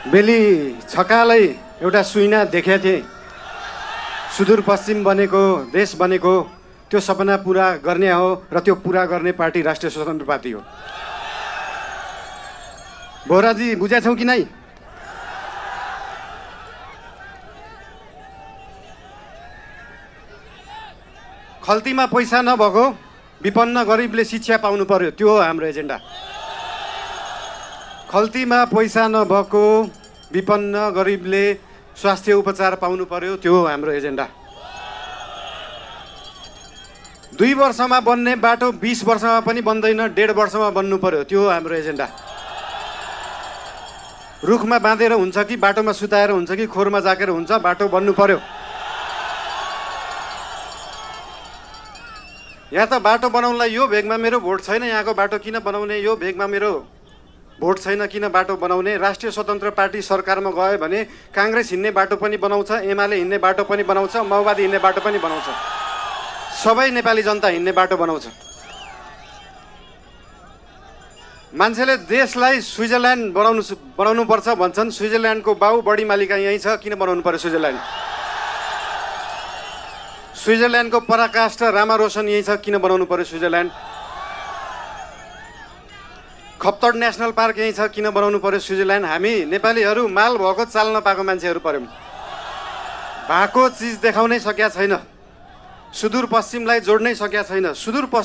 बेली छकालै एउटा सुइना देखेको थिएँ। सुदूरपश्चिम बनेको देश बनेको त्यो सपना पुरा गर्ने हो र त्यो पुरा गर्ने पार्टी राष्ट्रिय स्वतन्त्र पार्टी हो। बोहराजी बुझेका छौँ कि नै? खल्तीमा पैसा नभएको विपन्न गरिबले शिक्षा पाउनु पर्यो, त्यो हो हाम्रो एजेन्डा। खल्तीमा पैसा नभएको विपन्न गरिबले स्वास्थ्य उपचार पाउनु पर्यो, त्यो हो हाम्रो एजेन्डा। 2 वर्षमा बन्ने बाटो 20 वर्षमा पनि बन्दैन, 1.5 वर्षमा बन्नु पर्यो, त्यो हो हाम्रो एजेन्डा। रुखमा बाँधेर हुन्छ कि बाटोमा सुताएर हुन्छ कि खोरमा जाकेर हुन्छ, बाटो बन्नु पर्यो। यहाँ त बाटो बनाउनलाई यो भेगमा मेरो भोट छैन, यहाँको बाटो किन बनाउने, यो भेगमा मेरो भोट छैन किन बाटो बनाउने। राष्ट्रिय स्वतन्त्र पार्टी सरकारमा गयो भने काङ्ग्रेस हिँड्ने बाटो पनि बनाउँछ, एमाले हिँड्ने बाटो पनि बनाउँछ, माओवादी हिँड्ने बाटो पनि बनाउँछ, सबै नेपाली जनता हिँड्ने बाटो बनाउँछ। मान्छेले देशलाई स्विजरल्यान्ड बनाउनु पर्छ भन्छन्। स्विजरल्यान्डको बाउ बढी मालिका यहीँ छ, किन बनाउनु पर्यो स्विजरल्यान्ड? स्विजरल्यान्डको पराकाष्ठ रामारोसन यहीँ छ, किन बनाउनु पर्यो स्विजरल्यान्ड? खप्तड नेसनल पार्क यहीँ छ, किन बनाउनु पर्यो स्विजरल्यान्ड? हामी नेपालीहरू माल भएको चाल नपाएको मान्छेहरू पर्यौँ। भएको चिज देखाउनै सकेका छैन, सुदूरपश्चिमलाई जोड्नै सकेका छैन। सुदूरपश्चिम